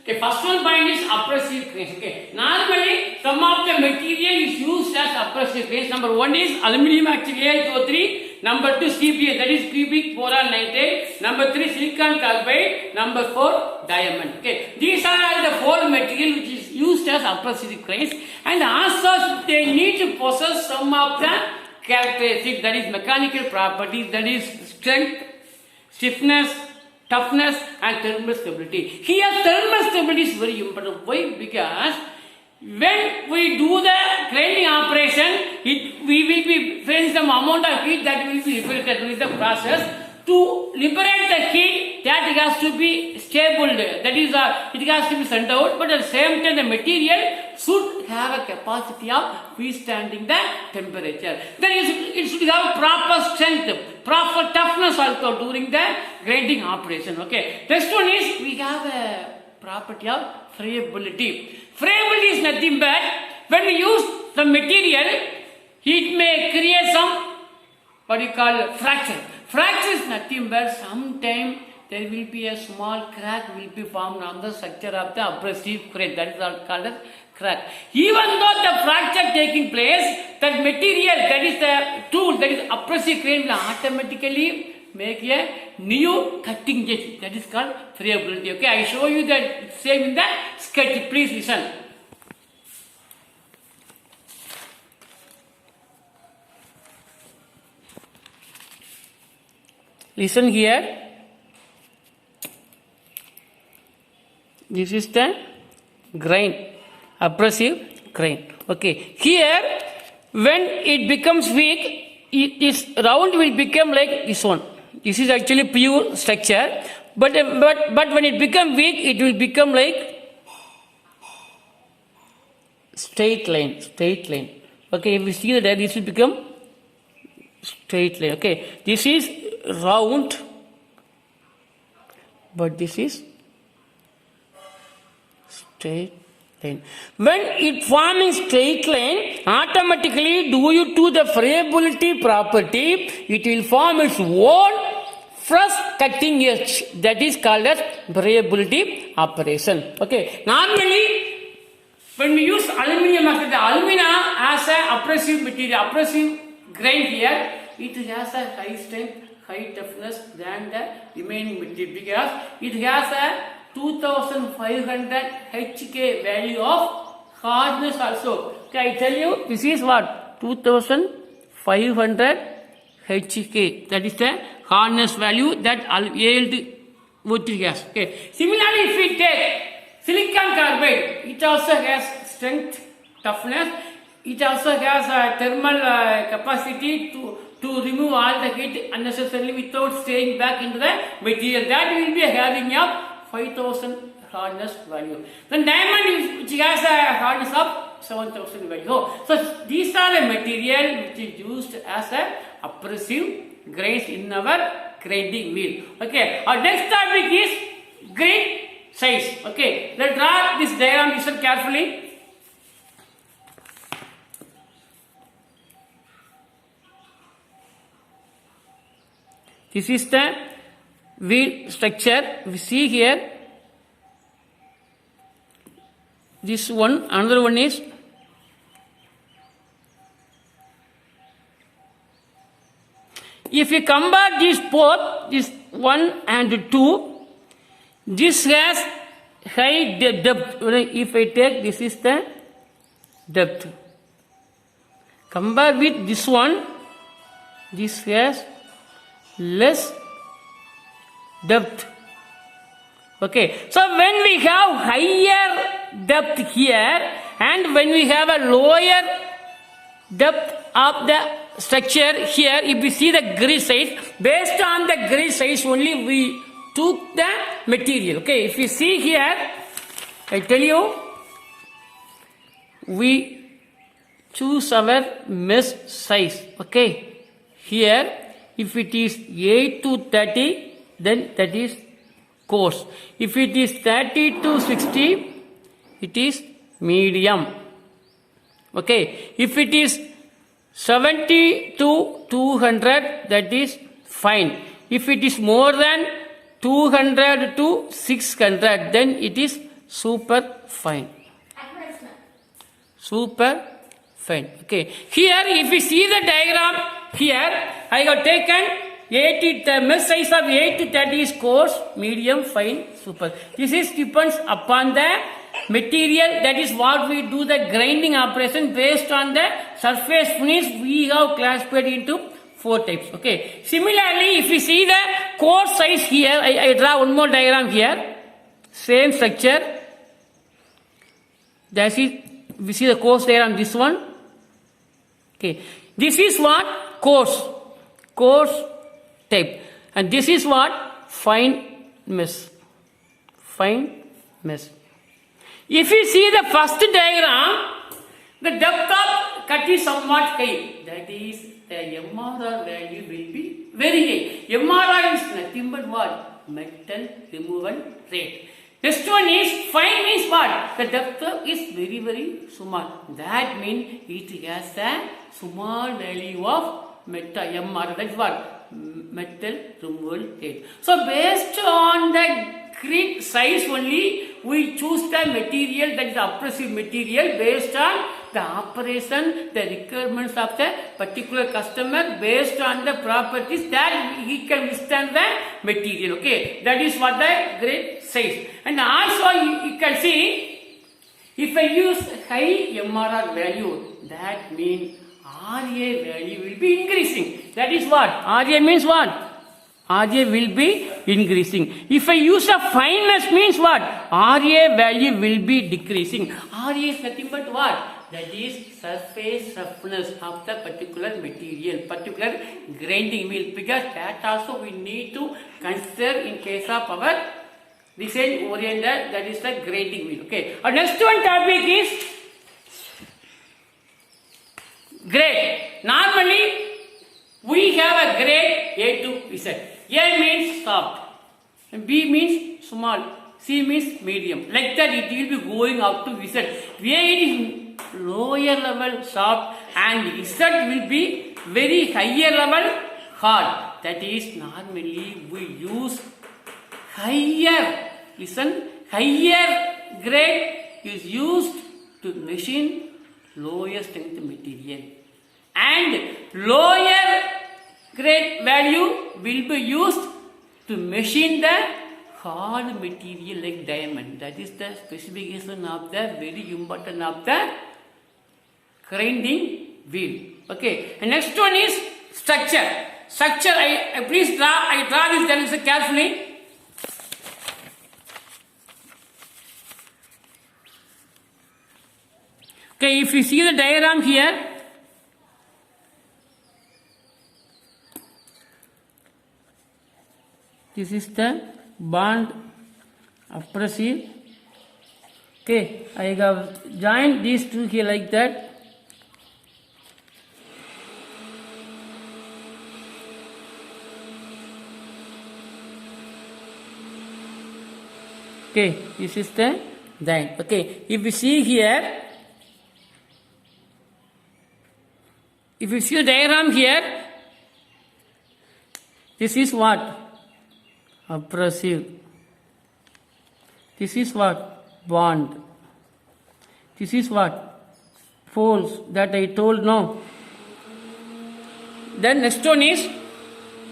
Okay, first one point is abrasive cranes. Okay, normally some of the material is used as abrasive cranes. Number one is aluminium actually Al2O3. Number two CBA, that is cubic boron nitrate. Number three silicon carbide. Number four diamond. Okay, these are all the four material which is used as abrasive cranes, and also they need to possess some of the characteristics, that is mechanical properties, that is strength, stiffness, toughness and thermal stability. Here thermal stability is very important. Why? Because when we do the grinding operation, we will be facing some amount of heat that will be liberated during the process. To liberate the heat, that has to be stable, that is it has to be sent out, but at the same time the material should have a capacity of withstanding the temperature. Then it should have proper strength, proper toughness also during the grinding operation. Okay. Next one is we have a property of friability. Friability is nothing but when we use the material, it may create some what you call fracture. Fracture is nothing but sometime there will be a small crack will be formed on the structure of the abrasive crane. That is called as crack. Even though the fracture taking place, that material, that is the tool, that is abrasive crane will automatically make a new cutting edge. That is called friability. Okay, I show you that same in the sketch. Please listen. Listen here. This is the grain, abrasive grain. Okay. Here, when it becomes weak, this round will become like this one. This is actually pure structure. But when it becomes weak, it will become like straight line. Okay. If we see that, this will become straight line. Okay. This is round, but this is straight line. When it forming straight line, automatically due to the friability property, it will form its own fresh cutting edge. That is called as friability operation. Okay. Normally, when we use aluminium as the alumina as a abrasive material, abrasive grain here, it has a high strength, high toughness than the remaining material because it has a 2500 HK value of hardness also. Okay, I tell you, this is what? 2500 HK. That is the hardness value that Al2O3 has. Okay. Similarly, if we take silicon carbide, it also has strength, toughness. It also has a thermal capacity to remove all the heat unnecessarily without staying back into the material. That will be having a 5000 hardness value. Then diamond which has a hardness of 7000 value. So these are the material which is used as a abrasive grains in our grinding wheel. Okay. Our next topic is grain size. Okay. Let's draw this diagram. Listen carefully. This is the wheel structure. We see here. This one, another one is if you compare these both, this 1 and 2, this has high depth. If I take, this is the depth. Compare with this one, this has less depth. Okay, so when we have higher depth here and when we have a lower depth of the structure here, if we see the grid size, based on the grid size only we took the material. Okay, if you see here, I tell you, we choose our mesh size. Okay, here if it is 8 to 30, then that is coarse. If it is 30 to 60, it is medium. Okay, if it is 70 to 200, that is fine. If it is more than 200 to 600, then it is super fine. Super fine. Okay. Here, if you see the diagram, here I have taken 80, the mesh size of 8 to 30 is coarse, medium, fine, super. This is depends upon the material. That is what we do the grinding operation based on the surface finish. We have classified into 4 types. Okay. Similarly, if you see the coarse size here, I draw one more diagram here. Same structure. That is, we see the coarse diagram. This one. Okay. This is what coarse type, and this is what fine mesh. If you see the first diagram, the depth of cut is somewhat high. That is, the MRR value will be very high. MRR is nothing but what? Metal removal rate. Next one is fine means what? The depth is very, very small. That means it has a small value of metal MRR. That's what? Metal removal rate. So based on the grid size only, we choose the material, that is abrasive material, based on the operation, the requirements of the particular customer, based on the properties that he can withstand the material. Okay, that is what the grid says. And also you can see, if I use high MRR value, that means RA value will be increasing. That is what? RA means what? RA will be increasing. If I use a fine mesh means what? RA value will be decreasing. RA is nothing but what? That is surface roughness of the particular material, particular grinding wheel. Because that also we need to consider in case of our design oriented, that is the grinding wheel. Okay. Our next one topic is grade. Normally, we have a grade A to Z. A means soft, B means small, C means medium. Like that, it will be going up to Z. A is lower level soft, and Z will be very higher level hard. That is, normally we use higher. Listen, higher grade is used to machine lower strength material, and lower grade value will be used to machine the hard material like diamond. That is the specification of the very important of the grinding wheel. Okay, and next one is structure. Structure, I please draw. I draw this diagram carefully. Okay, if you see the diagram here, this is the bond abrasive. Okay, I have joined these two here like that. Okay, this is the line. Okay, if you see here, if you see the diagram here, this is what? Abrasive. This is what? Bond. This is what? Poles that I told now. Then next one is